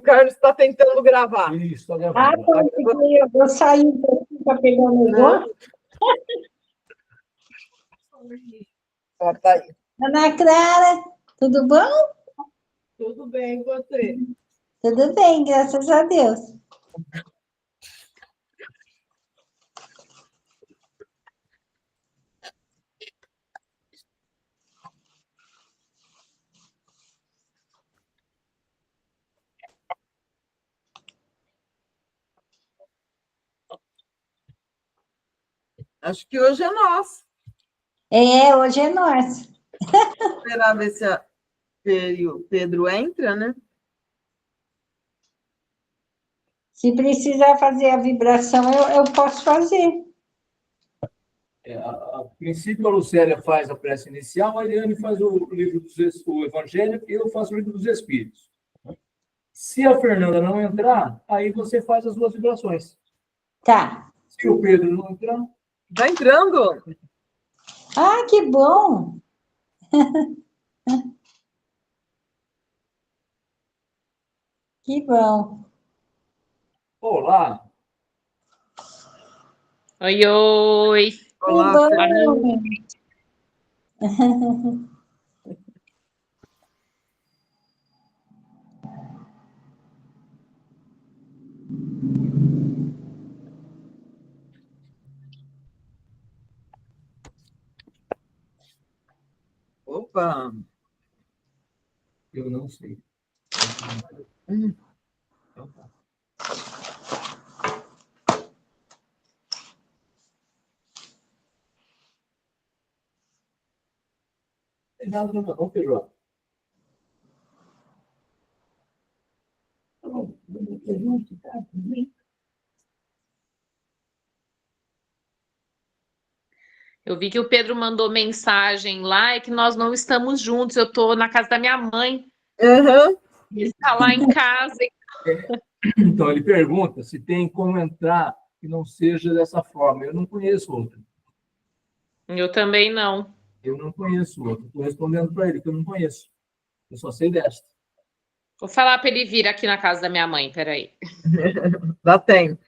Carlos está tentando gravar. Isso, está gravando. Eu saí um pouquinho para pegar o negócio. Tá aí. Ana Clara, tudo bom? Tudo bem, e você? Tudo bem, graças a Deus. Acho que hoje é nós. Hoje é nós. Esperar ver se o Pedro entra, né? Se precisar fazer a vibração, eu posso fazer. A princípio, a Lucélia faz a prece inicial, a Eliane faz o Evangelho e eu faço o livro dos Espíritos. Se a Fernanda não entrar, aí você faz as duas vibrações. Tá. Se o Pedro não entrar... Tá entrando. Ah, que bom. Que bom. Olá. Oi, oi. Olá, Que Fernanda. bom. Opa. Eu não sei. Então tá. Nada, não, Pedro. Eu vi que o Pedro mandou mensagem lá e que nós não estamos juntos. Eu estou na casa da minha mãe. Uhum. Ele está lá em casa. Então, ele pergunta se tem como entrar que não seja dessa forma. Eu não conheço outro. Eu também não. Eu não conheço outro. Estou respondendo para ele, que eu não conheço. Eu só sei desta. Vou falar para ele vir aqui na casa da minha mãe, peraí. Dá tempo.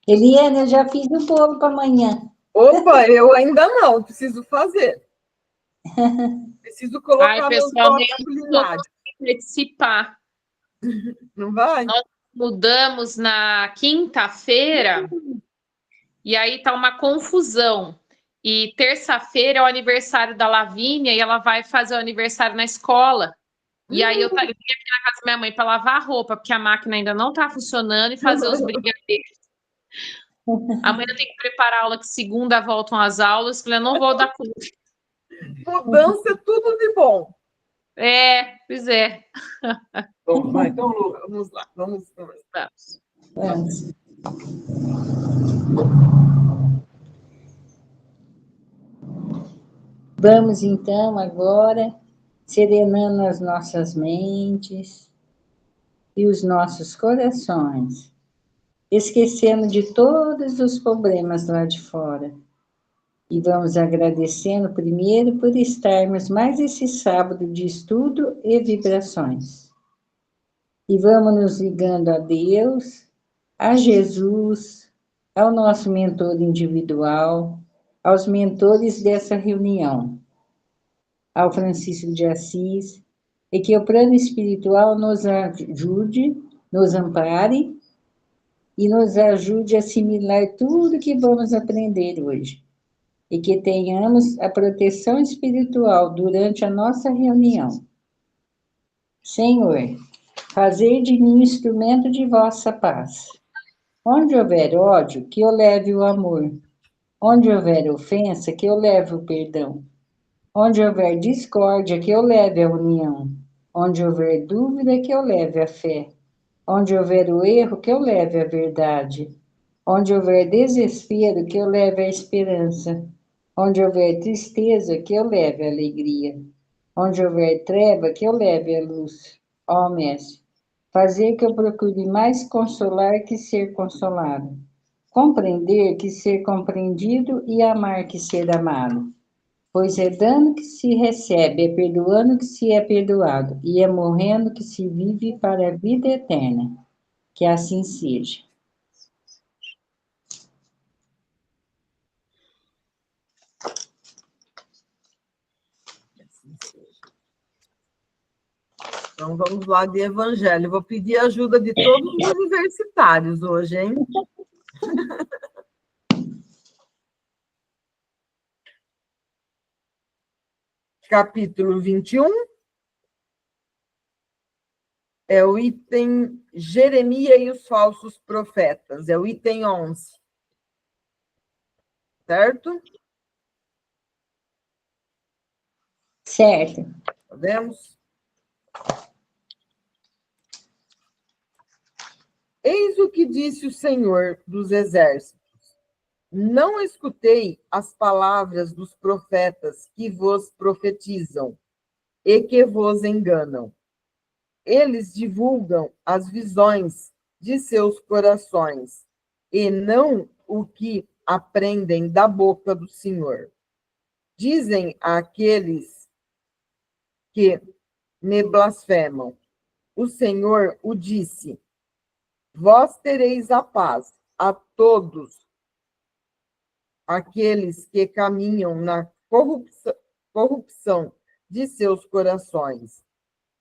Eliane, eu já fiz o bolo para amanhã. Opa, eu ainda não, preciso fazer. Preciso colocar meus pessoal, nem dotes culinários. participar. Não vai? Nós mudamos na quinta-feira e aí tá uma confusão. E terça-feira é o aniversário da Lavínia e ela vai fazer o aniversário na escola. E aí eu vim aqui na casa da minha mãe para lavar a roupa, porque a máquina ainda não está funcionando e fazer os brigadeiros. Amanhã eu tenho que preparar a aula, que segunda voltam as aulas, falei, eu não vou dar conta. Mudança é tudo de bom. Pois é. Vamos lá, então, Lu. Vamos lá, vamos começar. Vamos. Vamos, então, agora, serenando as nossas mentes e os nossos corações, esquecendo de todos os problemas lá de fora. E vamos agradecendo primeiro por estarmos mais esse sábado de estudo e vibrações. E vamos nos ligando a Deus, a Jesus, ao nosso mentor individual, aos mentores dessa reunião, ao Francisco de Assis, e que o plano espiritual nos ajude, nos ampare e nos ajude a assimilar tudo que vamos aprender hoje. E que tenhamos a proteção espiritual durante a nossa reunião. Senhor, fazei de mim instrumento de vossa paz. Onde houver ódio, que eu leve o amor. Onde houver ofensa, que eu leve o perdão. Onde houver discórdia, que eu leve a união. Onde houver dúvida, que eu leve a fé. Onde houver o erro, que eu leve a verdade. Onde houver desespero, que eu leve a esperança. Onde houver tristeza, que eu leve a alegria. Onde houver treva, que eu leve a luz. Ó Mestre, fazer que eu procure mais consolar que ser consolado, compreender que ser compreendido e amar que ser amado. Pois é dando que se recebe, é perdoando que se é perdoado, e é morrendo que se vive para a vida eterna. Que assim seja. Então, vamos lá de Evangelho. Vou pedir a ajuda de todos os universitários hoje, hein? Capítulo 21. É o item Jeremias e os falsos profetas. É o item 11. Certo? Certo. Podemos? Eis o que disse o Senhor dos Exércitos. Não escutei as palavras dos profetas que vos profetizam e que vos enganam. Eles divulgam as visões de seus corações e não o que aprendem da boca do Senhor. Dizem àqueles que me blasfemam: o Senhor o disse, vós tereis a paz a todos aqueles que caminham na corrupção de seus corações.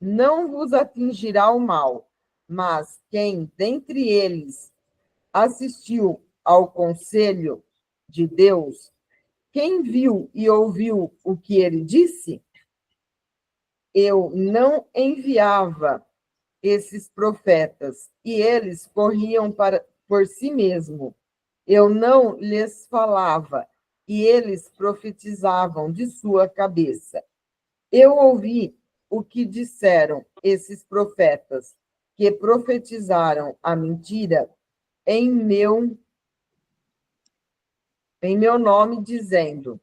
Não vos atingirá o mal, mas quem dentre eles assistiu ao conselho de Deus, quem viu e ouviu o que ele disse? Eu não enviava esses profetas, e eles corriam por si mesmo. Eu não lhes falava, e eles profetizavam de sua cabeça. Eu ouvi o que disseram esses profetas, que profetizaram a mentira em meu nome, dizendo: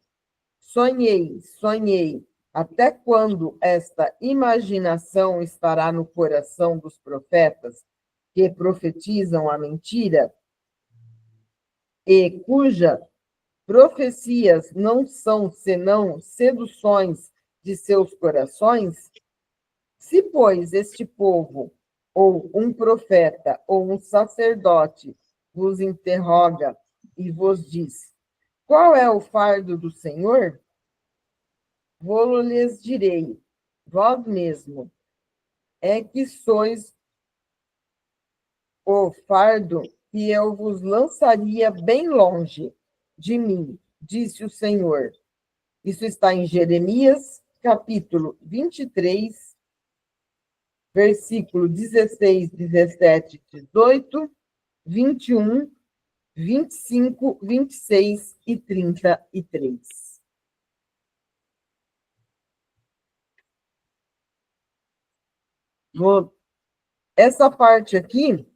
sonhei, sonhei. Até quando esta imaginação estará no coração dos profetas que profetizam a mentira e cuja profecias não são senão seduções de seus corações? Se, pois, este povo, ou um profeta, ou um sacerdote, vos interroga e vos diz: qual é o fardo do Senhor? Vou-lhes direi, vós mesmo, é que sois o fardo que eu vos lançaria bem longe de mim, disse o Senhor. Isso está em Jeremias, capítulo 23, versículo 16, 17, 18, 21, 25, 26 e 33. Essa parte aqui,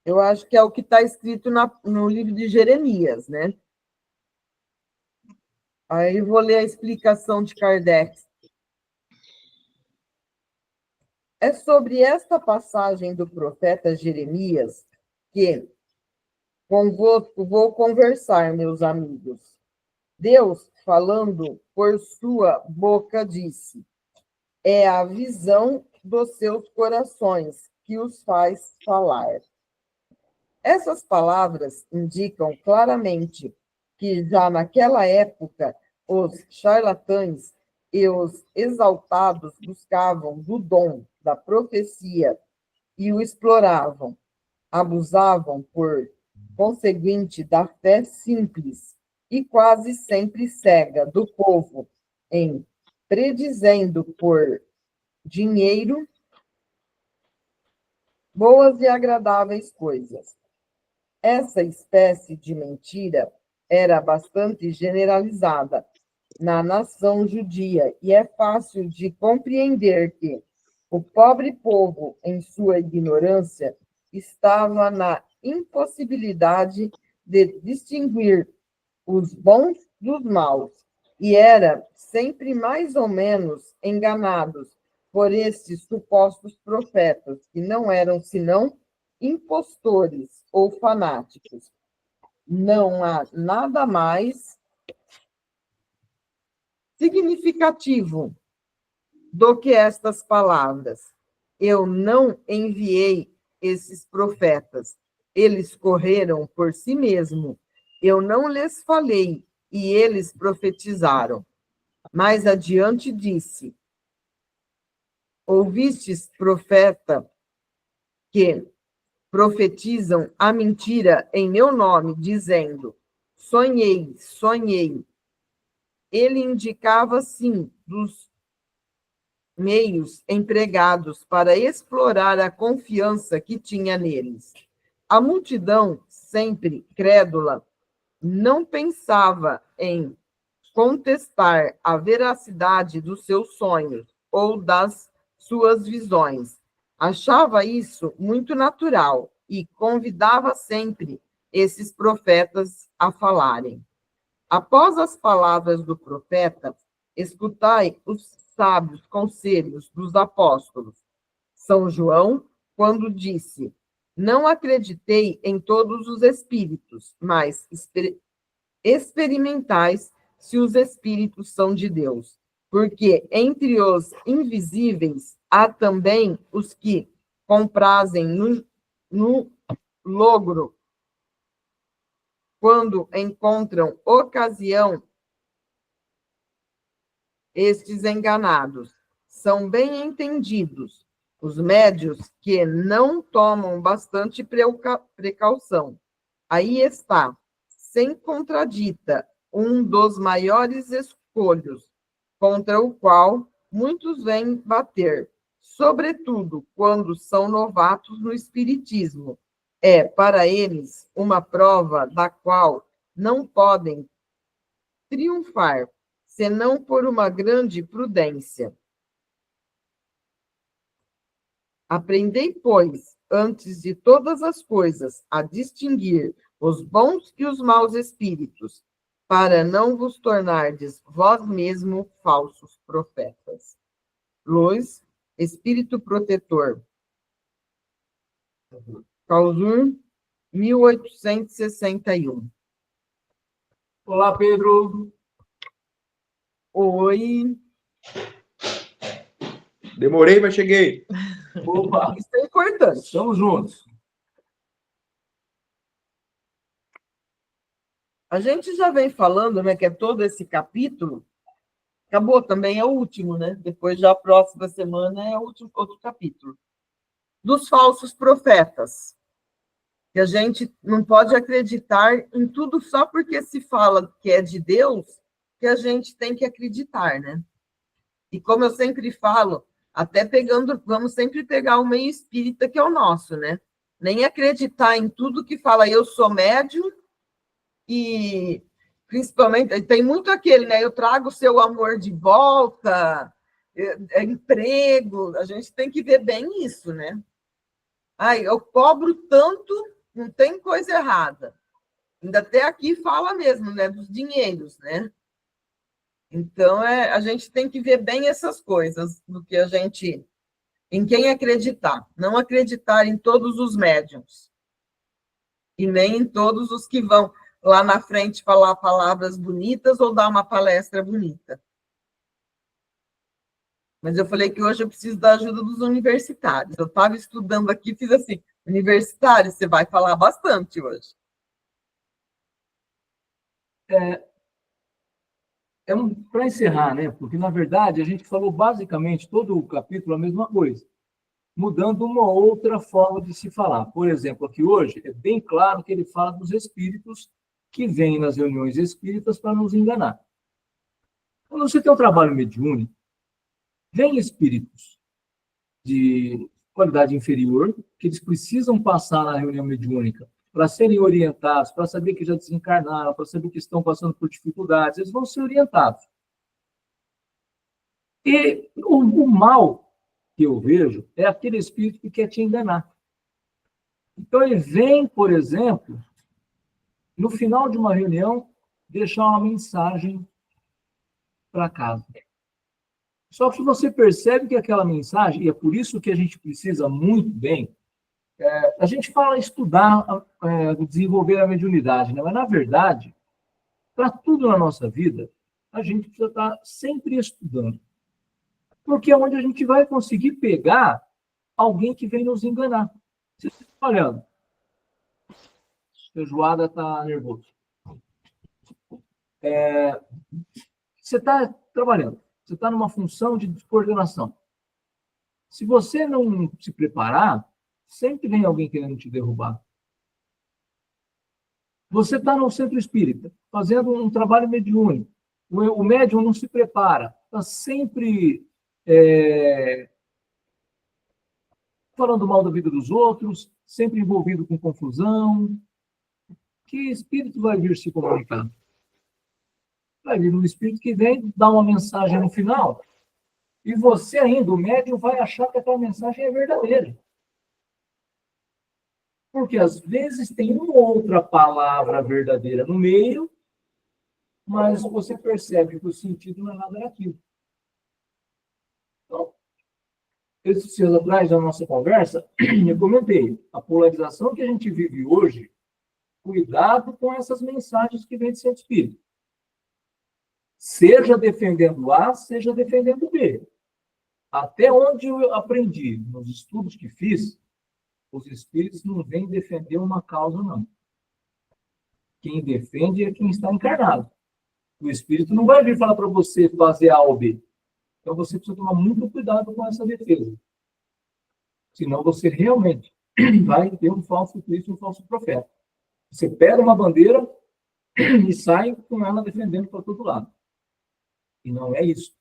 eu acho que é o que está escrito no livro de Jeremias, né? Aí eu vou ler a explicação de Kardec. É sobre esta passagem do profeta Jeremias que convosco vou conversar, meus amigos. Deus, falando por sua boca, disse: é a visão dos seus corações que os faz falar. Essas palavras indicam claramente que já naquela época os charlatães e os exaltados buscavam do dom da profecia e o exploravam, abusavam, por conseguinte, da fé simples e quase sempre cega do povo, em predizendo por dinheiro boas e agradáveis coisas. Essa espécie de mentira era bastante generalizada na nação judia, e é fácil de compreender que o pobre povo, em sua ignorância, estava na impossibilidade de distinguir os bons dos maus, e era sempre mais ou menos enganados por estes supostos profetas, que não eram senão impostores ou fanáticos. Não há nada mais significativo do que estas palavras. Eu não enviei esses profetas, eles correram por si mesmos. Eu não lhes falei, e eles profetizaram. Mais adiante disse: ouvistes profeta que profetizam a mentira em meu nome, dizendo: sonhei, sonhei. Ele indicava, sim, dos meios empregados para explorar a confiança que tinha neles. A multidão, sempre crédula, não pensava em contestar a veracidade dos seus sonhos ou das suas visões. Achava isso muito natural e convidava sempre esses profetas a falarem. Após as palavras do profeta, escutai os sábios conselhos dos apóstolos. São João, quando disse: não acreditei em todos os espíritos, mas experimentais se os espíritos são de Deus. Porque entre os invisíveis há também os que comprazem no logro, quando encontram ocasião, estes enganados. São bem entendidos os médios que não tomam bastante precaução. Aí está, sem contradita, um dos maiores escolhos, contra o qual muitos vêm bater, sobretudo quando são novatos no espiritismo. É, para eles, uma prova da qual não podem triunfar, senão por uma grande prudência. Aprendei, pois, antes de todas as coisas, a distinguir os bons e os maus espíritos, para não vos tornardes vós mesmos falsos profetas. Luz, Espírito Protetor. Clausur, 1861. Olá, Pedro. Oi. Demorei, mas cheguei. Opa, Isso é importante. estamos juntos. A gente já vem falando, né, que é todo esse capítulo. Acabou também, é o último, né? Depois, já a próxima semana, é o último, outro capítulo. Dos falsos profetas. Que a gente não pode acreditar em tudo só porque se fala que é de Deus, que a gente tem que acreditar, né? E como eu sempre falo, até pegando, vamos sempre pegar o meio espírita, que é o nosso, né? Nem acreditar em tudo que fala, eu sou médium, e principalmente, tem muito aquele, né? Eu trago o seu amor de volta, emprego, a gente tem que ver bem isso, né? Ai, eu cobro tanto, não tem coisa errada. Ainda até aqui fala mesmo, né? Dos dinheiros, né? Então, a gente tem que ver bem essas coisas, do que a gente, em quem acreditar. Não acreditar em todos os médiums. E nem em todos os que vão lá na frente falar palavras bonitas ou dar uma palestra bonita. Mas eu falei que hoje eu preciso da ajuda dos universitários. Eu estava estudando aqui, fiz assim, universitário, você vai falar bastante hoje. Para encerrar, né? Porque, na verdade, a gente falou basicamente todo o capítulo a mesma coisa, mudando uma outra forma de se falar. Por exemplo, aqui hoje, é bem claro que ele fala dos espíritos que vêm nas reuniões espíritas para nos enganar. Quando você tem um trabalho mediúnico, vem espíritos de qualidade inferior, que eles precisam passar na reunião mediúnica para serem orientados, para saber que já desencarnaram, para saber que estão passando por dificuldades, eles vão ser orientados. E o mal que eu vejo é aquele espírito que quer te enganar. Então, ele vem, por exemplo, no final de uma reunião, deixar uma mensagem para casa. Só que você percebe que aquela mensagem, e é por isso que a gente precisa muito bem, a gente fala estudar, desenvolver a mediunidade, né? Mas, na verdade, para tudo na nossa vida, a gente precisa estar sempre estudando. Porque é onde a gente vai conseguir pegar alguém que vem nos enganar. Você está olhando, feijoada está nervoso. Você está trabalhando, você está numa função de coordenação. Se você não se preparar, sempre vem alguém querendo te derrubar. Você está no centro espírita, fazendo um trabalho mediúnico. O médium não se prepara, está sempre falando mal da vida dos outros, sempre envolvido com confusão. Que espírito vai vir se comunicar? Vai vir um espírito que vem dar uma mensagem no final, e você ainda, o médium, vai achar que aquela mensagem é verdadeira. Porque às vezes tem uma outra palavra verdadeira no meio, mas você percebe que o sentido não é nada daquilo. Então, esses dias atrás, na nossa conversa, eu comentei, a polarização que a gente vive hoje, cuidado com essas mensagens que vêm de centro espírita. Seja defendendo A, seja defendendo B. Até onde eu aprendi, nos estudos que fiz, os espíritos não vêm defender uma causa, não. Quem defende é quem está encarnado. O espírito não vai vir falar para você fazer A ou B. Então você precisa tomar muito cuidado com essa defesa. Senão você realmente vai ter um falso Cristo, um falso profeta. Você pega uma bandeira e sai com ela defendendo para todo lado. E não é isso.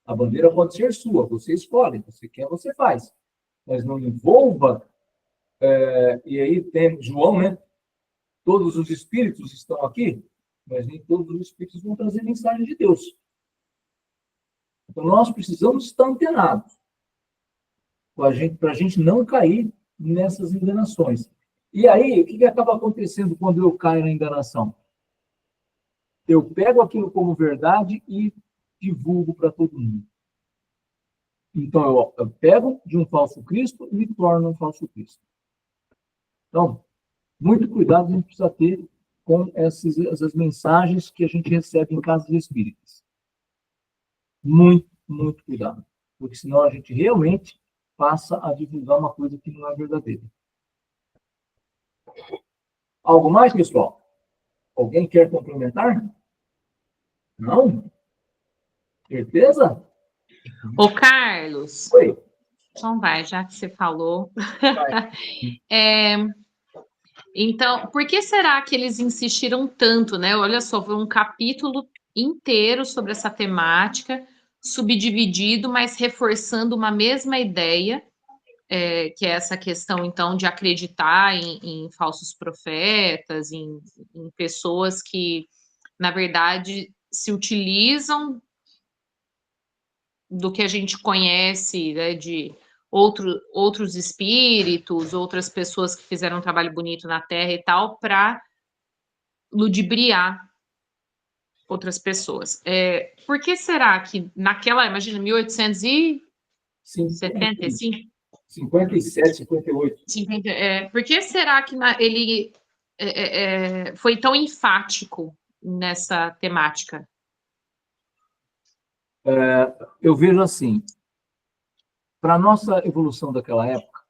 A bandeira pode ser sua, você escolhe, você quer, você faz. Mas não envolva, e aí tem João, né? Todos os espíritos estão aqui, mas nem todos os espíritos vão trazer mensagem de Deus. Então nós precisamos estar antenados para a gente não cair nessas enganações. E aí, o que acaba acontecendo quando eu caio na enganação? Eu pego aquilo como verdade e divulgo para todo mundo. Então, eu pego de um falso Cristo e me torno um falso Cristo. Então, muito cuidado a gente precisa ter com essas mensagens que a gente recebe em casas espíritas. Muito, muito cuidado. Porque senão a gente realmente passa a divulgar uma coisa que não é verdadeira. Algo mais, pessoal? Alguém quer complementar? Não? Certeza? Ô, Carlos. Oi. Então vai, já que você falou. Vai. Então, por que será que eles insistiram tanto, né? Olha só, foi um capítulo inteiro sobre essa temática, subdividido, mas reforçando uma mesma ideia, que é essa questão, então, de acreditar em falsos profetas, em pessoas que, na verdade, se utilizam do que a gente conhece, né, de outros espíritos, outras pessoas que fizeram um trabalho bonito na Terra e tal, para ludibriar outras pessoas. Por que será que naquela, imagina, 1875? 57, 58. Por que será que ele foi tão enfático nessa temática? Eu vejo assim, para a nossa evolução daquela época,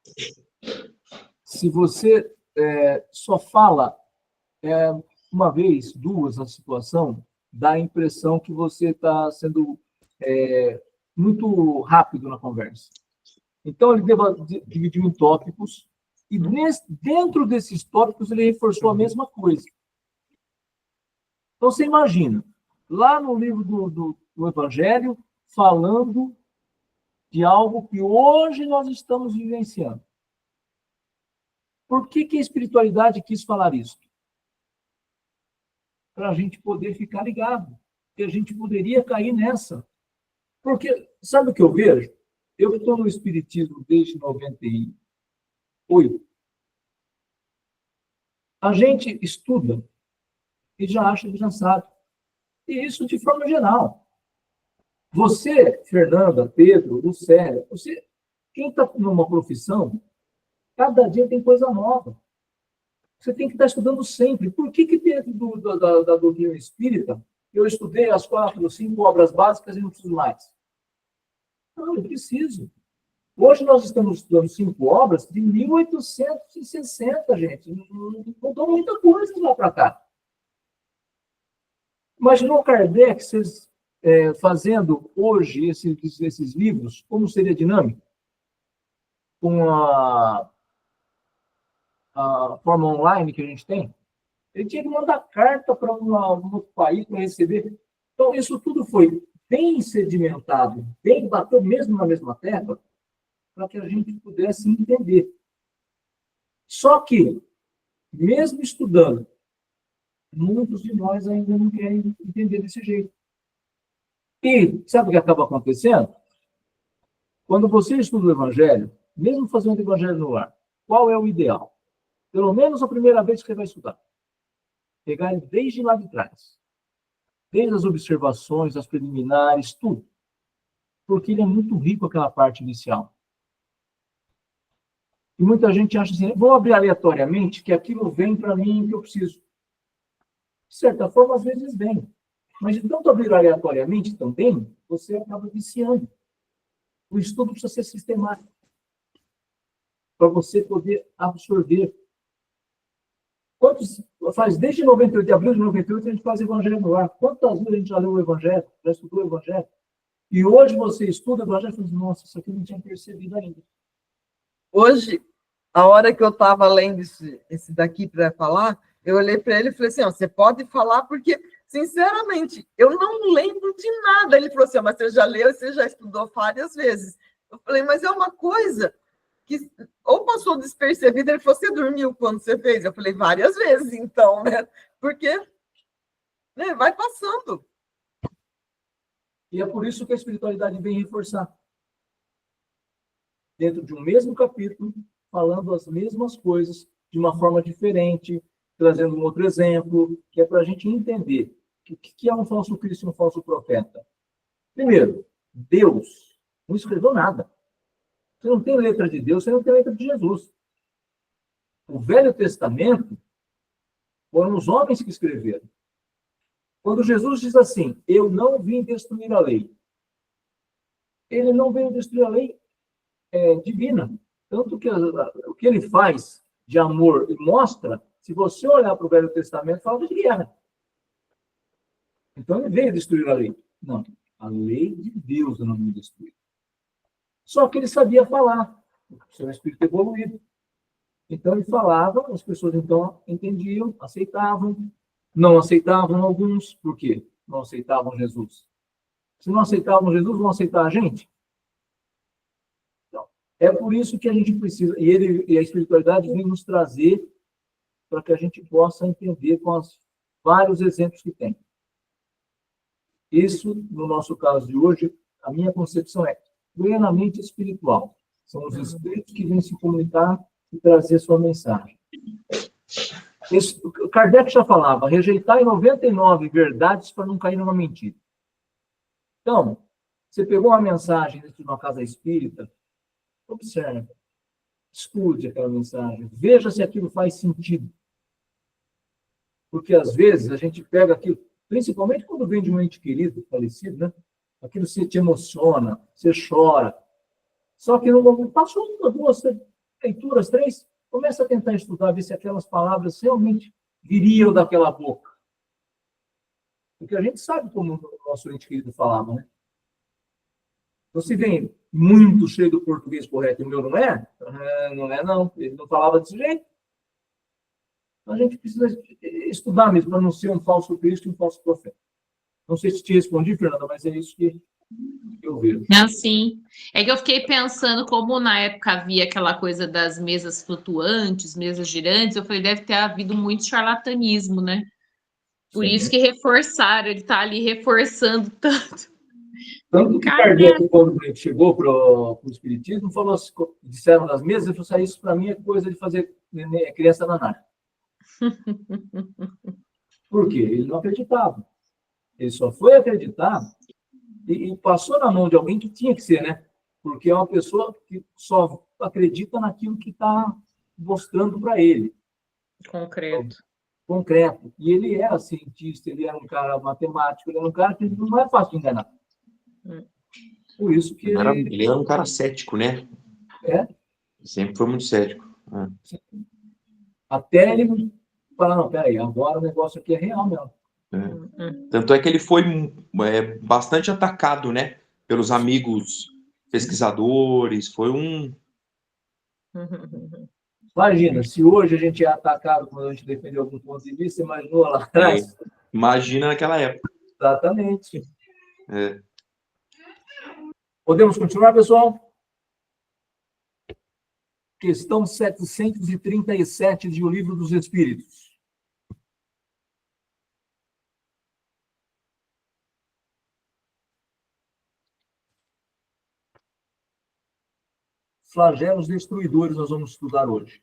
se você só fala uma vez, duas na situação, dá a impressão que você está sendo muito rápido na conversa. Então, ele dividiu em tópicos, e dentro desses tópicos ele reforçou a mesma coisa. Então, você imagina, lá no livro do Evangelho, falando de algo que hoje nós estamos vivenciando. Por que a espiritualidade quis falar isso? Para a gente poder ficar ligado, que a gente poderia cair nessa. Porque, sabe o que eu vejo? Eu estou no Espiritismo desde 98. A gente estuda e já acha que já sabe. E isso de forma geral. Você, Fernanda, Pedro, Lucélia, você, quem está numa profissão, cada dia tem coisa nova. Você tem que estar estudando sempre. Por que dentro da doutrina espírita eu estudei as 4 ou 5 obras básicas e não preciso mais? Não, eu preciso. Hoje nós estamos estudando 5 obras de 1860, gente. Mudou muita coisa lá para cá. Imaginou Kardec fazendo hoje esses livros, como seria dinâmico? Com a forma online que a gente tem? Ele tinha que mandar carta para um outro país para receber. Então, isso tudo foi bem sedimentado, bem bateu mesmo na mesma tecla, para que a gente pudesse entender. Só que, mesmo estudando, muitos de nós ainda não querem entender desse jeito. E sabe o que acaba acontecendo? Quando você estuda o Evangelho, mesmo fazendo o Evangelho no ar, qual é o ideal? Pelo menos a primeira vez que você vai estudar. Pegar ele desde lá de trás. Desde as observações, as preliminares, tudo. Porque ele é muito rico, aquela parte inicial. E muita gente acha assim, vou abrir aleatoriamente, que aquilo vem para mim que eu preciso. De certa forma, às vezes vem. Mas de tanto abrir aleatoriamente também, você acaba viciando. O estudo precisa ser sistemático. Para você poder absorver. Desde 98, de abril de 98, a gente faz Evangelho no ar. Quantas vezes a gente já leu o Evangelho, já estudou o Evangelho? E hoje você estuda o Evangelho e fala assim, nossa, isso aqui eu não tinha percebido ainda. Hoje, a hora que eu estava lendo esse daqui para falar, eu olhei para ele e falei assim, ó, você pode falar porque, sinceramente, eu não lembro de nada. Ele falou assim, mas você já leu, você já estudou várias vezes. Eu falei, mas é uma coisa que ou passou despercebida. Ele falou, você dormiu quando você fez? Eu falei, várias vezes, então, né? Porque vai passando. E é por isso que a espiritualidade vem reforçar. Dentro de um mesmo capítulo, falando as mesmas coisas, de uma forma diferente, trazendo um outro exemplo, que é para a gente entender o que é um falso Cristo e um falso profeta. Primeiro, Deus não escreveu nada. Você não tem letra de Deus, você não tem letra de Jesus. O Velho Testamento foram os homens que escreveram. Quando Jesus diz assim, eu não vim destruir a lei, ele não veio destruir a lei divina. Tanto que o que ele faz de amor e mostra, se você olhar para o Velho Testamento, fala de guerra. Então ele veio destruir a lei. Não, a lei de Deus não veio destruir. Só que ele sabia falar, o seu espírito evoluído. Então ele falava, as pessoas então entendiam, aceitavam, não aceitavam alguns, por quê? Não aceitavam Jesus. Se não aceitavam Jesus, vão aceitar a gente? Então, é por isso que a gente precisa, e a espiritualidade vem nos trazer para que a gente possa entender com os vários exemplos que tem. Isso, no nosso caso de hoje, a minha concepção é plenamente espiritual. São os espíritos que vêm se comunicar e trazer sua mensagem. Kardec já falava, rejeitar 99 verdades para não cair numa mentira. Então, você pegou uma mensagem dentro de uma casa espírita, observe, estude aquela mensagem, veja se aquilo faz sentido. Porque, às vezes, a gente pega aquilo, principalmente quando vem de um ente querido, falecido, né? Aquilo você te emociona, você chora. Só que não passou uma, 2 leituras, 3, começa a tentar estudar, ver se aquelas palavras realmente viriam daquela boca. Porque a gente sabe como o nosso ente querido falava, né? Você vem muito cheio do português correto e o meu não é? Não é, não. Ele não falava desse jeito. A gente precisa estudar mesmo, para não ser um falso Cristo e um falso profeta. Não sei se te respondi, Fernanda, mas é isso que eu vejo. Assim, é que eu fiquei pensando como na época havia aquela coisa das mesas flutuantes, mesas girantes, eu falei, deve ter havido muito charlatanismo, né? Por isso que reforçaram, ele está ali reforçando tanto. Tanto que Kardec, quando ele chegou para o Espiritismo, falou, disseram nas mesas, ele falou, isso para mim é coisa de fazer criança danada. Por quê? Ele não acreditava. Ele só foi acreditar E passou na mão de alguém que tinha que ser, né? Porque é uma pessoa que só acredita naquilo que está mostrando para ele. Concreto. Concreto. E ele era cientista, ele era um cara matemático, ele era um cara que não é fácil de enganar. Por isso que Ele era um cara cético, né? É. Sempre foi muito cético. Até ele falar, não, peraí, agora o negócio aqui é real mesmo. Tanto é que ele foi bastante atacado, né? Pelos amigos pesquisadores, foi um... Imagina, se hoje a gente é atacado quando a gente defendeu algum ponto de vista, imaginou lá atrás? Imagina naquela época. Exatamente. Podemos continuar, pessoal? Questão 737 de O Livro dos Espíritos. Flagelos destruidores nós vamos estudar hoje.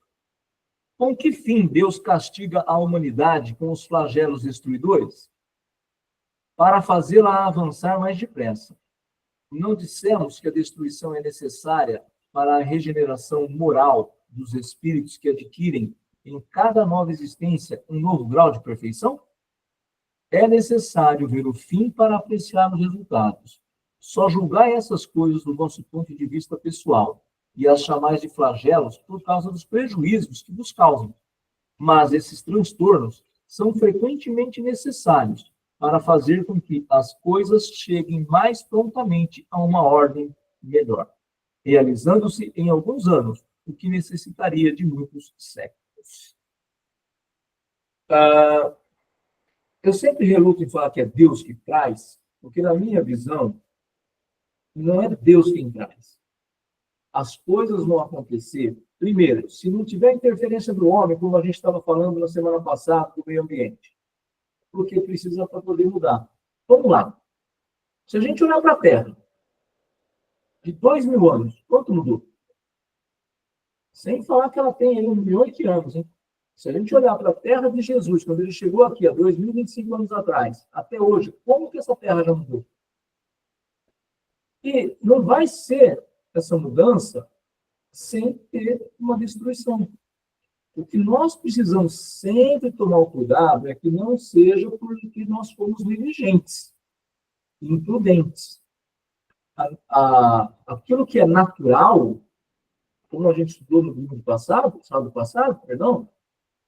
Com que fim Deus castiga a humanidade com os flagelos destruidores? Para fazê-la avançar mais depressa. Não dissemos que a destruição é necessária para a regeneração moral dos espíritos que adquirem em cada nova existência um novo grau de perfeição? É necessário ver o fim para apreciar os resultados. Só julgar essas coisas do nosso ponto de vista pessoal e as chamais de flagelos por causa dos prejuízos que nos causam. Mas esses transtornos são frequentemente necessários para fazer com que as coisas cheguem mais prontamente a uma ordem melhor, realizando-se em alguns anos, o que necessitaria de muitos séculos. Eu sempre reluto em falar que é Deus que traz, porque na minha visão, não é Deus quem traz. As coisas vão acontecer, primeiro, se não tiver interferência do homem, como a gente estava falando na semana passada, do meio ambiente. Porque precisa para poder mudar. Vamos lá. Se a gente olhar para a Terra, de 2.000 anos, quanto mudou? Sem falar que ela tem aí 1 milhão de anos, hein? Se a gente olhar para a Terra de Jesus, quando ele chegou aqui, há 2.025 anos atrás, até hoje, como que essa Terra já mudou? E não vai ser essa mudança sem ter uma destruição. O que nós precisamos sempre tomar o cuidado é que não seja porque nós fomos negligentes, imprudentes. Aquilo que é natural, como a gente estudou no sábado passado,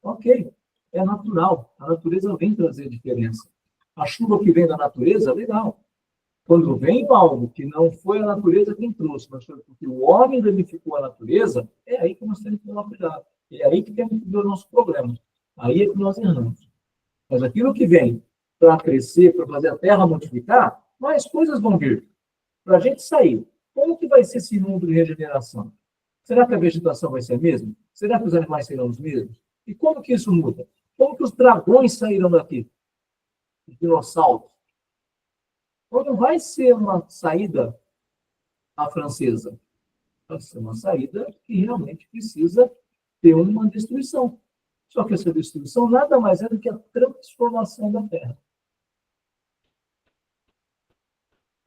ok, é natural. A natureza vem trazer diferença. A chuva que vem da natureza, legal. Quando vem algo que não foi a natureza quem trouxe, mas foi porque o homem danificou a natureza, é aí que nós temos que tomar cuidado. É aí que temos que ver o nosso problema. Aí é que nós erramos. Mas aquilo que vem para crescer, para fazer a terra multiplicar, mais coisas vão vir. Para a gente sair, como que vai ser esse mundo de regeneração? Será que a vegetação vai ser a mesma? Será que os animais serão os mesmos? E como que isso muda? Como que os dragões saíram daqui? Os dinossauros. Então, não vai ser uma saída à francesa. Vai ser uma saída que realmente precisa ter uma destruição. Só que essa destruição nada mais é do que a transformação da Terra.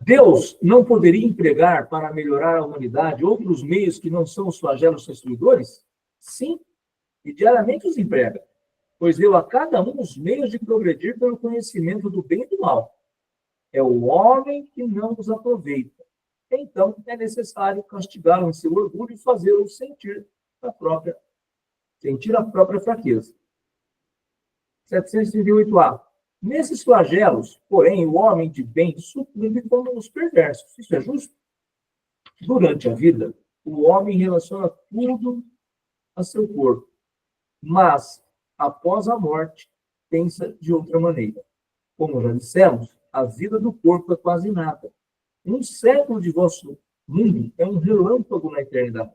Deus não poderia empregar para melhorar a humanidade outros meios que não são os flagelos destruidores? Sim, e diariamente os emprega, pois deu a cada um os meios de progredir pelo conhecimento do bem e do mal. É o homem que não os aproveita. Então, é necessário castigá-lo em seu orgulho e fazê-lo sentir a própria fraqueza. 738A. Nesses flagelos, porém, o homem de bem sucumbe como os perversos. Isso é justo? Durante a vida, o homem relaciona tudo a seu corpo, mas, após a morte, pensa de outra maneira. Como já dissemos, a vida do corpo é quase nada. Um século de vosso mundo é um relâmpago na eternidade.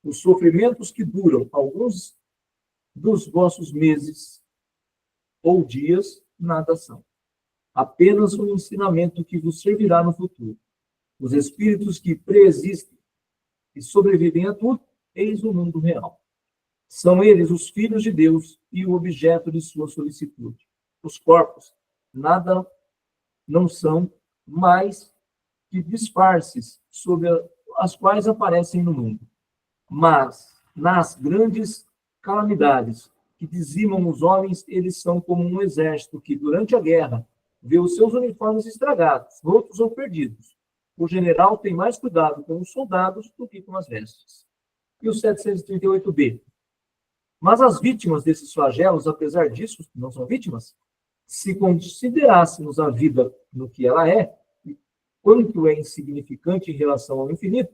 Os sofrimentos que duram alguns dos vossos meses ou dias, nada são. Apenas um ensinamento que vos servirá no futuro. Os espíritos que preexistem e sobrevivem a tudo, eis o mundo real. São eles os filhos de Deus e o objeto de sua solicitude. Os corpos nada não são mais de disfarces sobre as quais aparecem no mundo. Mas, nas grandes calamidades que dizimam os homens, eles são como um exército que, durante a guerra, vê os seus uniformes estragados, rotos ou perdidos. O general tem mais cuidado com os soldados do que com as vestes. E o 738b. Mas as vítimas desses flagelos, apesar disso, não são vítimas. Se considerássemos a vida no que ela é, e quanto é insignificante em relação ao infinito,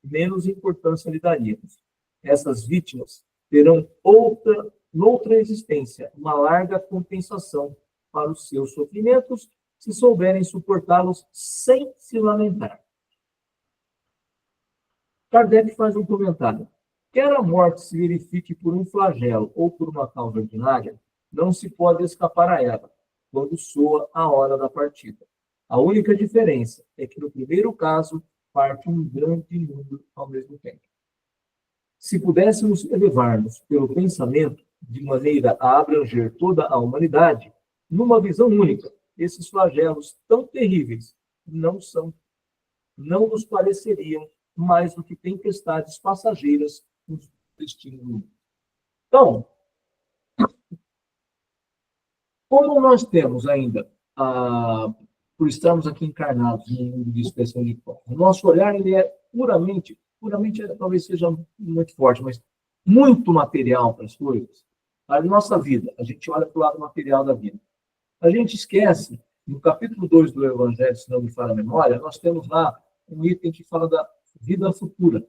menos importância lhe daríamos. Essas vítimas terão noutra existência, uma larga compensação para os seus sofrimentos, se souberem suportá-los sem se lamentar. Kardec faz um comentário. Quer a morte se verifique por um flagelo ou por uma causa ordinária, não se pode escapar a ela, quando soa a hora da partida. A única diferença é que, no primeiro caso, parte um grande número ao mesmo tempo. Se pudéssemos elevar-nos pelo pensamento de maneira a abranger toda a humanidade, numa visão única, esses flagelos tão terríveis não nos pareceriam mais do que tempestades passageiras no destino do mundo. Então, como nós temos ainda, por estarmos aqui encarnados no mundo de expressão de corpo, o nosso olhar ele é puramente talvez seja muito forte, mas muito material para as coisas. A nossa vida, a gente olha para o lado material da vida. A gente esquece, no capítulo 2 do Evangelho, se não me falha a memória, nós temos lá um item que fala da vida futura.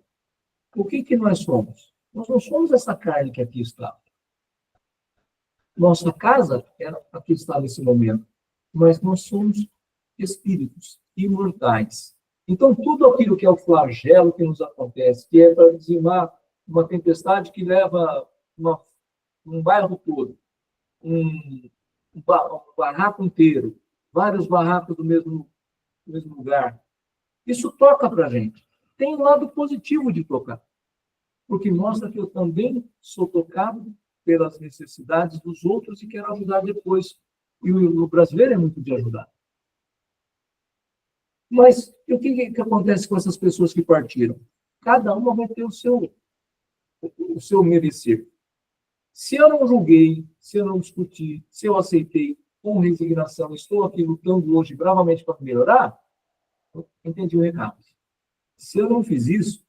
O que nós somos? Nós não somos essa carne que aqui está. Nossa casa é a que está nesse momento, mas nós somos espíritos imortais. Então, tudo aquilo que é o flagelo que nos acontece, que é para dizimar uma tempestade que leva um bairro todo, um barraco inteiro, vários barracos do mesmo lugar, isso toca para a gente. Tem um lado positivo de tocar, porque mostra que eu também sou tocado pelas necessidades dos outros e quero ajudar depois. E o brasileiro é muito de ajudar. Mas o que acontece com essas pessoas que partiram? Cada uma vai ter o seu merecer. Se eu não julguei, se eu não discuti, se eu aceitei com resignação, estou aqui lutando hoje bravamente para melhorar, eu entendi o recado. Se eu não fiz isso,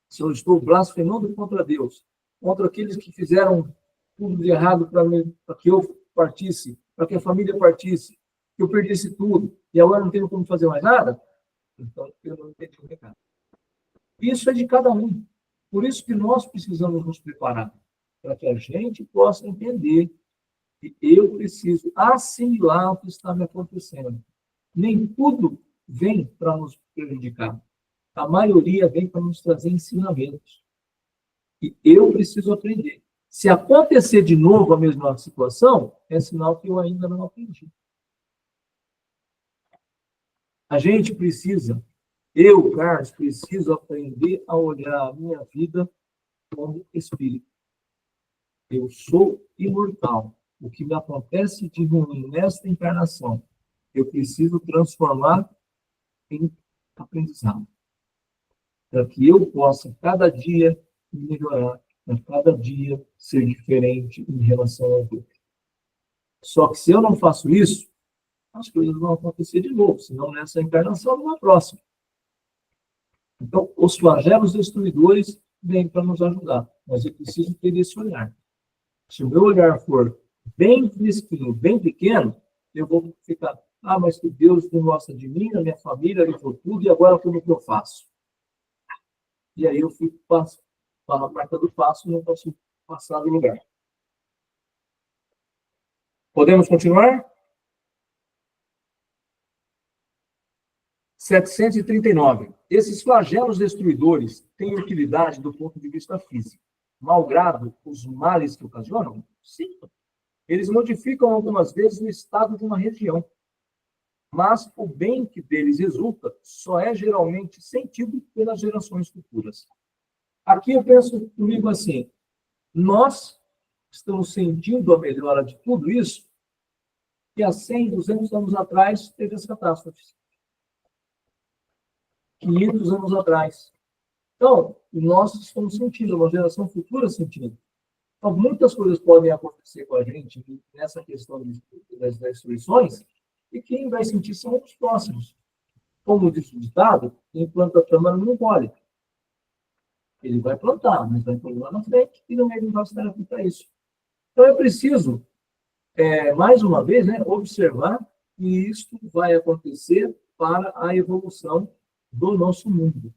se eu estou blasfemando contra Deus, contra aqueles que fizeram tudo de errado para que eu partisse, para que a família partisse, que eu perdesse tudo, e agora não tenho como fazer mais nada, então eu não entendi o recado. Isso é de cada um. Por isso que nós precisamos nos preparar, para que a gente possa entender que eu preciso assimilar o que está me acontecendo. Nem tudo vem para nos prejudicar. A maioria vem para nos trazer ensinamentos. E eu preciso aprender. Se acontecer de novo a mesma situação, é sinal que eu ainda não aprendi. A gente precisa, eu, Carlos, preciso aprender a olhar a minha vida como espírito. Eu sou imortal. O que me acontece de ruim nesta encarnação, eu preciso transformar em aprendizado. Para que eu possa, cada dia, melhorar, para cada dia ser diferente em relação ao outro. Só que se eu não faço isso, as coisas vão acontecer de novo, senão nessa encarnação, numa próxima. Então, os flagelos destruidores vêm para nos ajudar, mas eu preciso ter esse olhar. Se o meu olhar for bem fresquinho, bem pequeno, eu vou ficar, mas que Deus não gosta de mim, da minha família, livrou tudo, e agora como que eu faço? E aí eu fico para a marca do passo e não posso passar do lugar. Podemos continuar? 739. Esses flagelos destruidores têm utilidade do ponto de vista físico. Malgrado os males que ocasionam? Sim. Eles modificam algumas vezes o estado de uma região. Mas o bem que deles resulta só é geralmente sentido pelas gerações futuras. Aqui eu penso comigo assim, nós estamos sentindo a melhora de tudo isso, e há 100, 200 anos atrás teve as catástrofes. 500 anos atrás. Então, nós estamos sentindo, uma geração futura sentindo. Então, muitas coisas podem acontecer com a gente nessa questão das destruições, e quem vai sentir são os próximos. Como diz o ditado, quem planta tâmara não colhe. Ele vai plantar, mas vai colher lá na frente, e não vai estar aqui para isso. Então, é preciso, mais uma vez, né, observar que isso vai acontecer para a evolução do nosso mundo.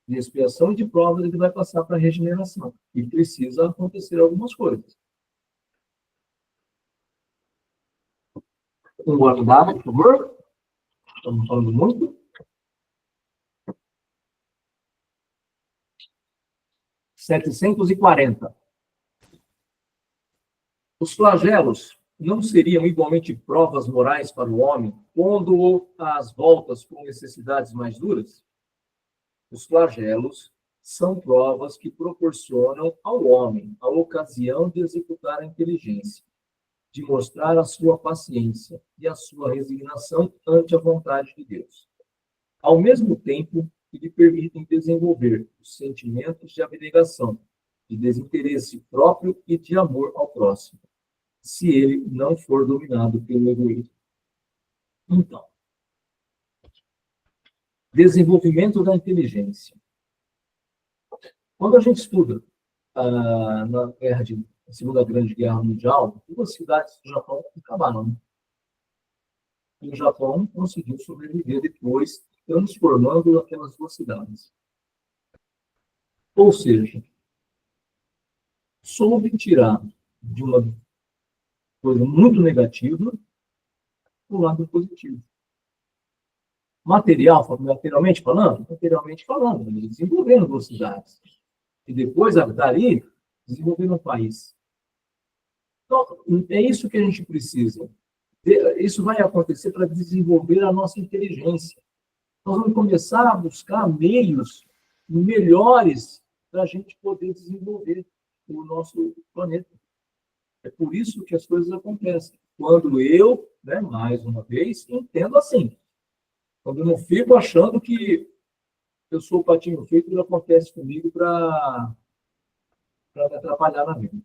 De expiação e de provas, ele vai passar para a regeneração. E precisa acontecer algumas coisas. Um guardado, por favor. Estamos falando muito. 740. Os flagelos não seriam igualmente provas morais para o homem, pondo-o às voltas com necessidades mais duras? Os flagelos são provas que proporcionam ao homem a ocasião de executar a inteligência, de mostrar a sua paciência e a sua resignação ante a vontade de Deus, ao mesmo tempo que lhe permitem desenvolver os sentimentos de abnegação, de desinteresse próprio e de amor ao próximo, se ele não for dominado pelo egoísmo. Então, desenvolvimento da inteligência. Quando a gente estuda na Segunda Grande Guerra Mundial, 2 cidades do Japão acabaram. Né? E o Japão conseguiu sobreviver depois, transformando aquelas 2 cidades. Ou seja, soube tirar de uma coisa muito negativa o lado positivo. Materialmente falando, eles desenvolveram 2 cidades. E depois, dali, desenvolveram um país. Então, é isso que a gente precisa. Isso vai acontecer para desenvolver a nossa inteligência. Nós vamos começar a buscar meios melhores para a gente poder desenvolver o nosso planeta. É por isso que as coisas acontecem. Quando eu, mais uma vez, entendo assim. Quando eu não fico achando que eu sou o patinho feito e acontece comigo para me atrapalhar na vida.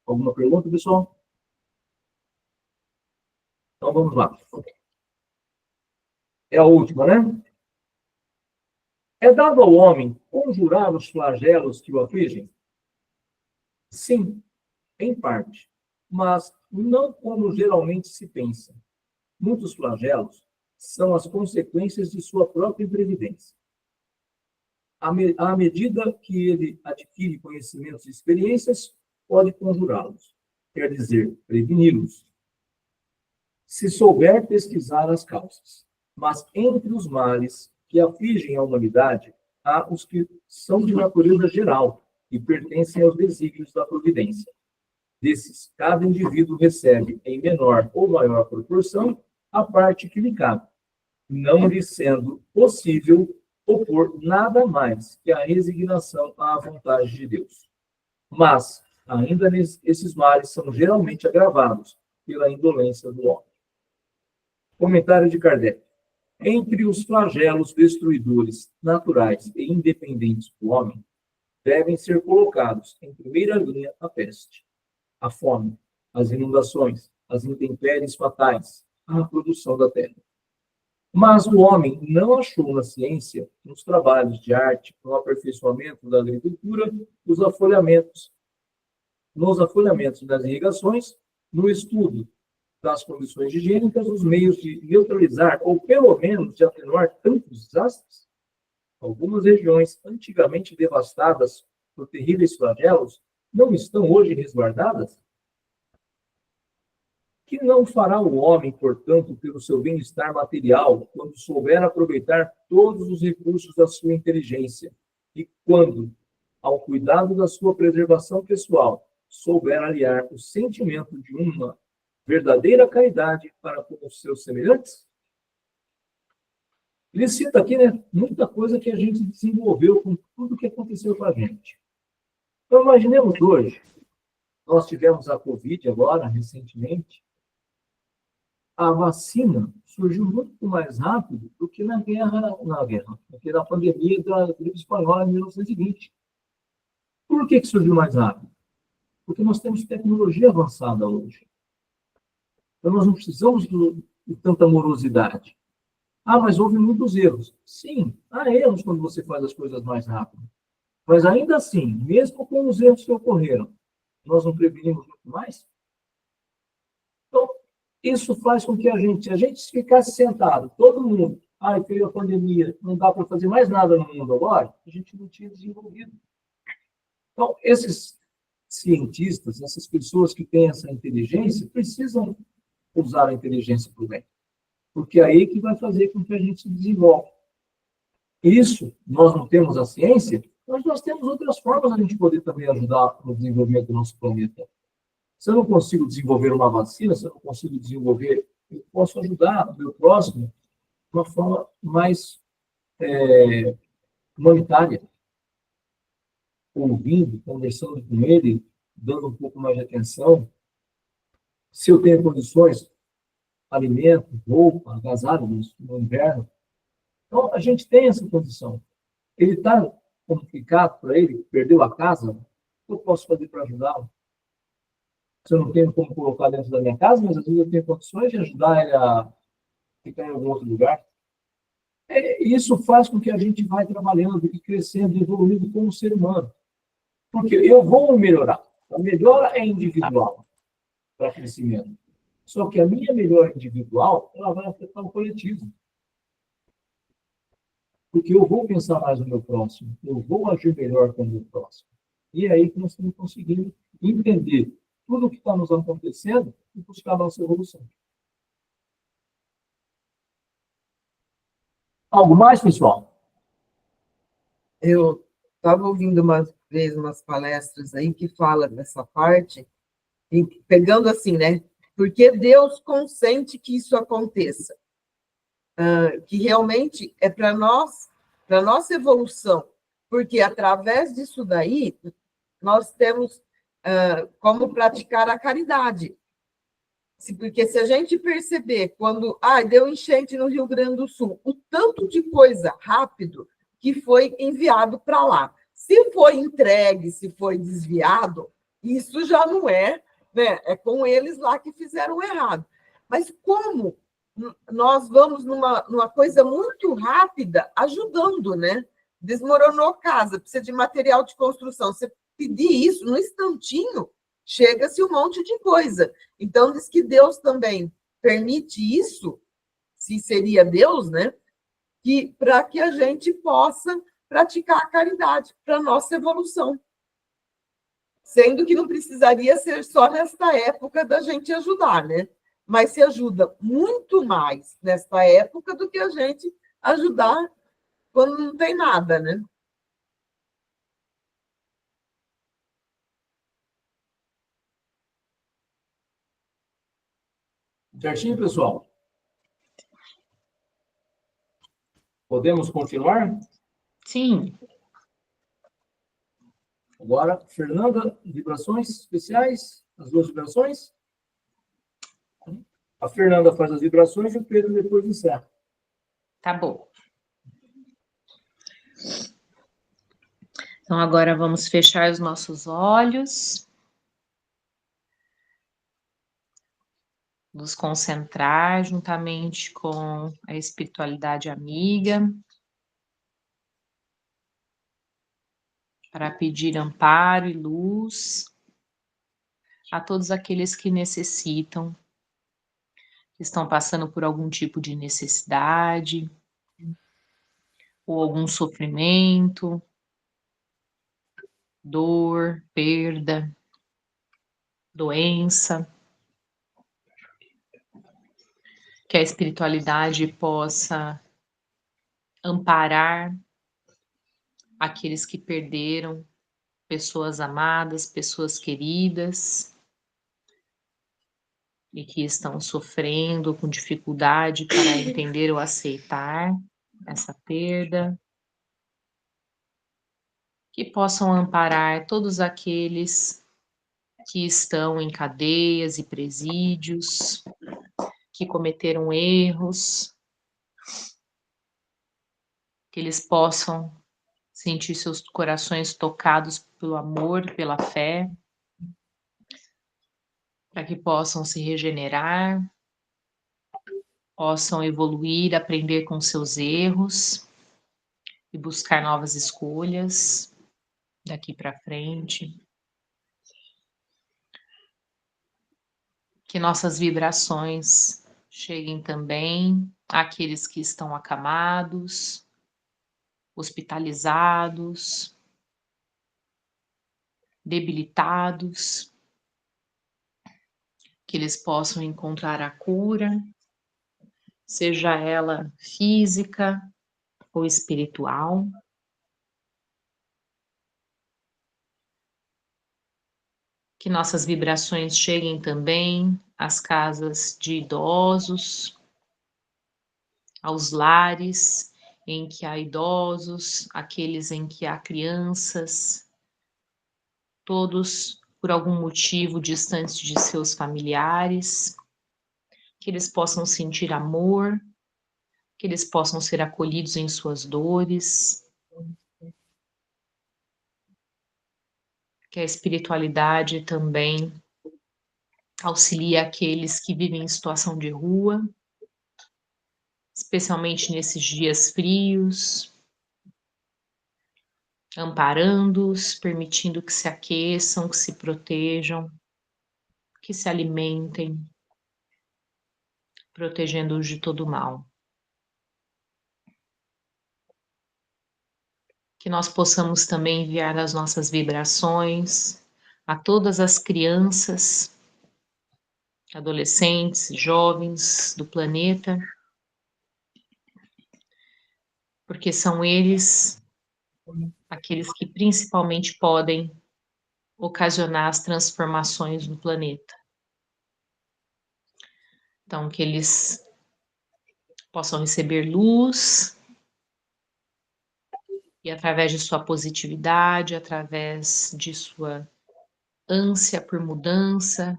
Alguma pergunta, pessoal? Então, vamos lá. É a última, né? É dado ao homem conjurar os flagelos que o afligem? Sim, em parte, mas não como geralmente se pensa. Muitos flagelos são as consequências de sua própria imprevidência. À medida que ele adquire conhecimentos e experiências, pode conjurá-los, quer dizer, preveni-los, se souber pesquisar as causas. Mas entre os males que afligem a humanidade, há os que são de natureza geral e pertencem aos desígnios da providência. Desses, cada indivíduo recebe, em menor ou maior proporção, a parte que lhe cabe, não lhe sendo possível opor nada mais que a resignação à vontade de Deus. Mas, ainda esses males são geralmente agravados pela indolência do homem. Comentário de Kardec. Entre os flagelos destruidores naturais e independentes do homem, devem ser colocados em primeira linha a peste, a fome, as inundações, as intempéries fatais, a produção da terra. Mas o homem não achou na ciência, nos trabalhos de arte, no aperfeiçoamento da agricultura, nos afoliamentos das irrigações, no estudo das condições higiênicas, os meios de neutralizar, ou pelo menos de atenuar tantos desastres. Algumas regiões antigamente devastadas por terríveis flagelos não estão hoje resguardadas? Que não fará o homem, portanto, pelo seu bem-estar material, quando souber aproveitar todos os recursos da sua inteligência e quando, ao cuidado da sua preservação pessoal, souber aliar o sentimento de uma verdadeira caridade para com os seus semelhantes? Ele cita aqui, muita coisa que a gente desenvolveu com tudo que aconteceu com a gente. Então, imaginemos hoje, nós tivemos a Covid agora, recentemente, a vacina surgiu muito mais rápido do que do que na pandemia da gripe espanhola em 1920. Por que surgiu mais rápido? Porque nós temos tecnologia avançada hoje. Então, nós não precisamos de tanta morosidade. Ah, mas houve muitos erros. Sim, há erros quando você faz as coisas mais rápido. Mas ainda assim, mesmo com os erros que ocorreram, nós não prevenimos muito mais? Então, isso faz com que a gente ficasse sentado, todo mundo, veio a pandemia, não dá para fazer mais nada no mundo agora, a gente não tinha desenvolvido. Então, esses cientistas, essas pessoas que têm essa inteligência, precisam usar a inteligência para o bem. Porque é aí que vai fazer com que a gente se desenvolva. Isso, nós não temos a ciência, mas nós temos outras formas de a gente poder também ajudar no desenvolvimento do nosso planeta. Se eu não consigo desenvolver uma vacina, se eu não consigo desenvolver, eu posso ajudar o meu próximo de uma forma mais humanitária. Ouvindo, conversando com ele, dando um pouco mais de atenção. Se eu tenho condições, alimento, roupa, agasalho no inverno. Então, a gente tem essa condição. Ele está complicado para ele, perdeu a casa, o que eu posso fazer para ajudá-lo? Se eu não tenho como colocar dentro da minha casa, mas às vezes eu tenho condições de ajudar ele a ficar em algum outro lugar. Isso faz com que a gente vá trabalhando e crescendo, evoluindo como ser humano. Porque eu vou melhorar. A melhora é individual para crescimento. Só que a minha melhora individual, ela vai afetar o coletivo. Porque eu vou pensar mais no meu próximo, eu vou agir melhor com o meu próximo. E é aí que nós estamos conseguindo entender tudo o que está nos acontecendo e buscar a nossa evolução. Algo mais, pessoal? Eu estava ouvindo uma vez umas palestras aí que fala dessa parte, e pegando assim, né? Porque Deus consente que isso aconteça. Que realmente é para nós, para nossa evolução, porque através disso daí nós temos como praticar a caridade. Porque se a gente perceber quando deu enchente no Rio Grande do Sul, o tanto de coisa rápido que foi enviado para lá. Se foi entregue, se foi desviado, isso já não é, né? É com eles lá que fizeram errado. Mas como nós vamos numa coisa muito rápida, ajudando, né? Desmoronou casa, precisa de material de construção. Você pedir isso no instantinho, chega-se um monte de coisa. Então, diz que Deus também permite isso, se seria Deus, né? Para que a gente possa praticar a caridade, para a nossa evolução. Sendo que não precisaria ser só nesta época da gente ajudar, né? Mas se ajuda muito mais nesta época do que a gente ajudar quando não tem nada, né? Certinho, pessoal? Podemos continuar? Sim. Agora, Fernanda, vibrações especiais? As duas vibrações? A Fernanda faz as vibrações e o Pedro depois encerra. Tá bom. Então, agora vamos fechar os nossos olhos. Nos concentrar juntamente com a espiritualidade amiga. Para pedir amparo e luz a todos aqueles que necessitam, que estão passando por algum tipo de necessidade, ou algum sofrimento, dor, perda, doença. Que a espiritualidade possa amparar aqueles que perderam pessoas amadas, pessoas queridas, e que estão sofrendo com dificuldade para entender ou aceitar essa perda. Que possam amparar todos aqueles que estão em cadeias e presídios, que cometeram erros, que eles possam sentir seus corações tocados pelo amor, pela fé, para que possam se regenerar, possam evoluir, aprender com seus erros e buscar novas escolhas daqui para frente. Que nossas vibrações cheguem também àqueles que estão acamados, hospitalizados, debilitados, que eles possam encontrar a cura, seja ela física ou espiritual. Que nossas vibrações cheguem também às casas de idosos, aos lares em que há idosos, aqueles em que há crianças, todos por algum motivo distantes de seus familiares, que eles possam sentir amor, que eles possam ser acolhidos em suas dores, que a espiritualidade também auxilie aqueles que vivem em situação de rua, especialmente nesses dias frios, amparando-os, permitindo que se aqueçam, que se protejam, que se alimentem, protegendo-os de todo mal. Que nós possamos também enviar as nossas vibrações a todas as crianças, adolescentes, jovens do planeta, porque são eles aqueles que principalmente podem ocasionar as transformações no planeta. Então, que eles possam receber luz e, através de sua positividade, através de sua ânsia por mudança,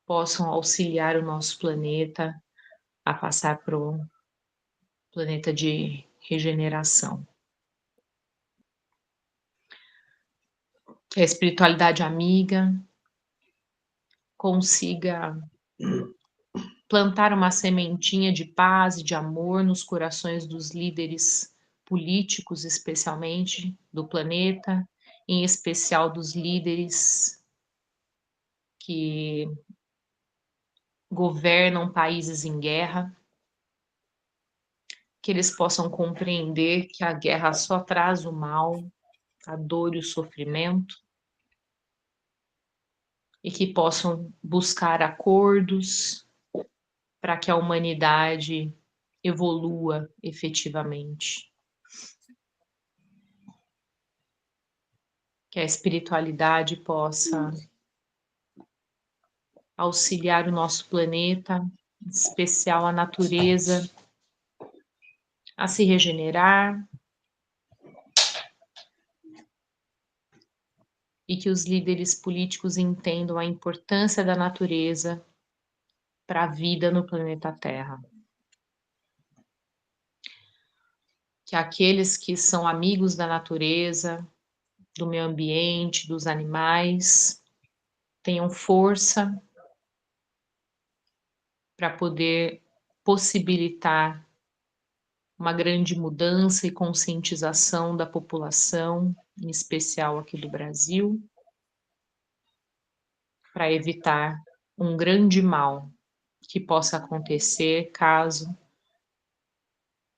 possam auxiliar o nosso planeta a passar para um planeta de regeneração. Que a espiritualidade amiga consiga plantar uma sementinha de paz e de amor nos corações dos líderes políticos, especialmente do planeta, em especial dos líderes que governam países em guerra, que eles possam compreender que a guerra só traz o mal, a dor e o sofrimento, e que possam buscar acordos para que a humanidade evolua efetivamente. Que a espiritualidade possa auxiliar o nosso planeta, em especial a natureza, a se regenerar, e que os líderes políticos entendam a importância da natureza para a vida no planeta Terra. Que aqueles que são amigos da natureza, do meio ambiente, dos animais, tenham força para poder possibilitar uma grande mudança e conscientização da população, em especial aqui do Brasil, para evitar um grande mal que possa acontecer caso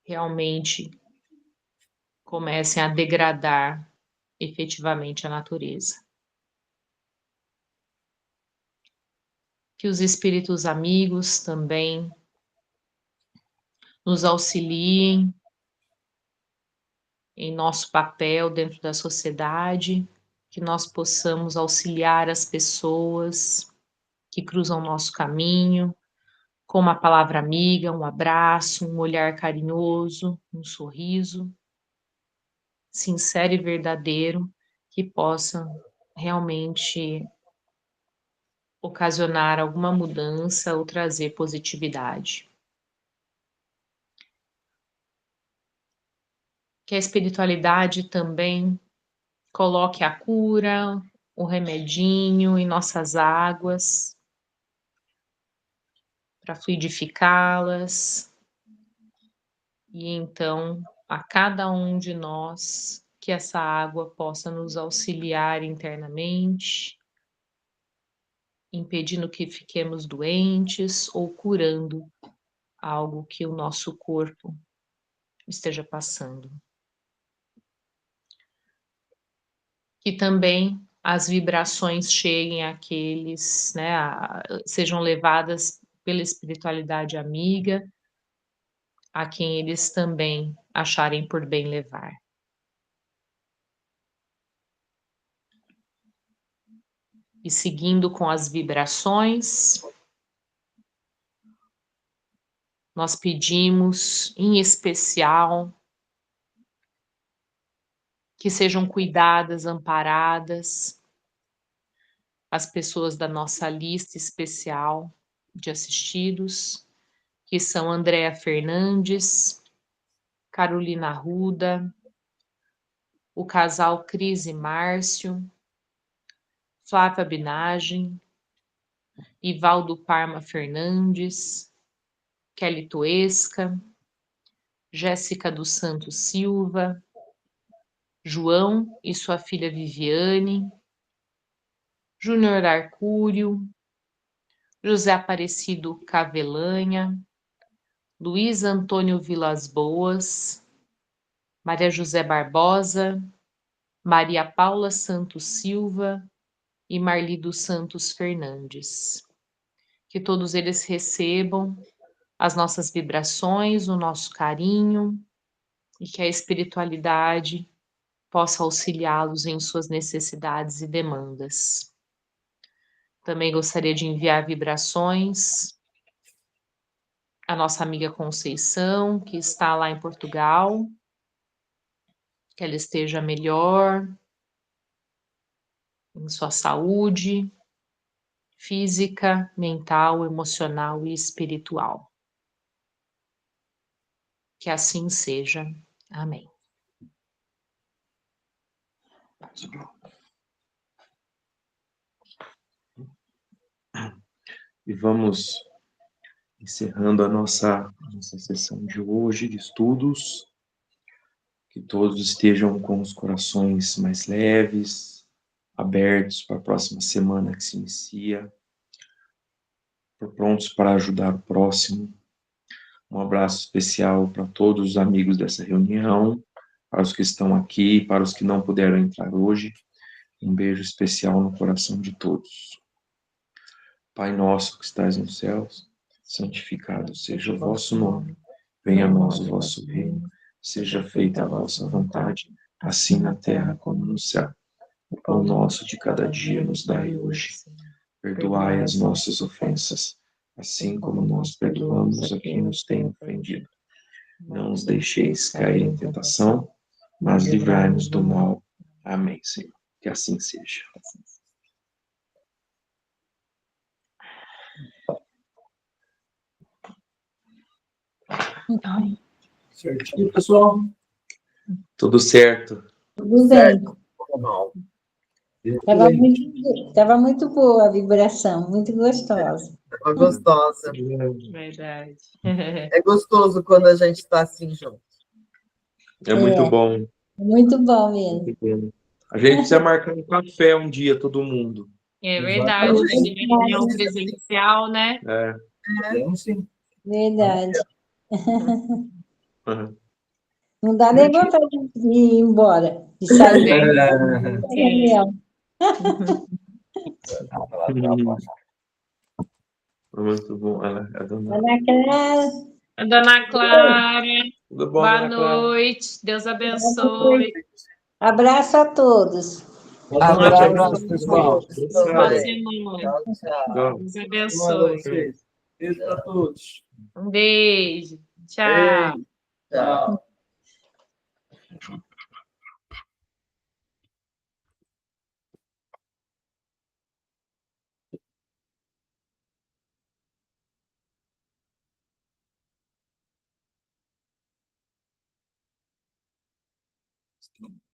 realmente comecem a degradar efetivamente a natureza. Que os espíritos amigos também nos auxiliem em nosso papel dentro da sociedade, que nós possamos auxiliar as pessoas que cruzam nosso caminho, com uma palavra amiga, um abraço, um olhar carinhoso, um sorriso, sincero e verdadeiro, que possa realmente ocasionar alguma mudança ou trazer positividade. Que a espiritualidade também coloque a cura, o remedinho em nossas águas, para fluidificá-las, e então a cada um de nós que essa água possa nos auxiliar internamente, impedindo que fiquemos doentes ou curando algo que o nosso corpo esteja passando. Que também as vibrações cheguem àqueles, né, sejam levadas pela espiritualidade amiga, a quem eles também acharem por bem levar. E seguindo com as vibrações, nós pedimos, em especial, que sejam cuidadas, amparadas, as pessoas da nossa lista especial de assistidos, que são Andréa Fernandes, Carolina Arruda, o casal Cris e Márcio, Flávia Binagem, Ivaldo Parma Fernandes, Kelly Toesca, Jéssica dos Santos Silva, João e sua filha Viviane, Júnior Arcúrio, José Aparecido Cavelanha, Luiz Antônio Vilas Boas, Maria José Barbosa, Maria Paula Santos Silva e Marli dos Santos Fernandes. Que todos eles recebam as nossas vibrações, o nosso carinho, e que a espiritualidade possa auxiliá-los em suas necessidades e demandas. Também gostaria de enviar vibrações à nossa amiga Conceição, que está lá em Portugal, que ela esteja melhor em sua saúde física, mental, emocional e espiritual. Que assim seja. Amém. E vamos encerrando a nossa sessão de hoje de estudos. Que todos estejam com os corações mais leves, abertos para a próxima semana que se inicia, prontos para ajudar o próximo. Um abraço especial para todos os amigos dessa reunião, para os que estão aqui, para os que não puderam entrar hoje. Um beijo especial no coração de todos. Pai nosso que estais nos céus, santificado seja o vosso nome. Venha a nós o vosso reino. Seja feita a vossa vontade, assim na terra como no céu. O pão nosso de cada dia nos dai hoje. Perdoai as nossas ofensas, assim como nós perdoamos a quem nos tem ofendido. Não nos deixeis cair em tentação, mas livrai-nos do mal. Amém, Senhor. Que assim seja. Certinho, pessoal? Tudo certo. Tudo bem. Estava muito boa a vibração, muito gostosa. Uma gostosa. Verdade. É gostoso quando a gente está assim junto. É muito bom. Muito bom mesmo. A gente precisa marcar um café um dia, todo mundo. É verdade, fazer reunião presencial, né? Sim. Verdade. Uhum. Não dá nem vontade de ir embora, de sair da reunião. Muito bom. A dona... Ana Clara. Dona Clara, Tudo bom, boa dona Clara? noite, Deus abençoe. Abraço a todos. Abraço, pessoal. Boa semana. Tchau. Deus abençoe. Beijo para todos. Um beijo. Tchau. Tchau.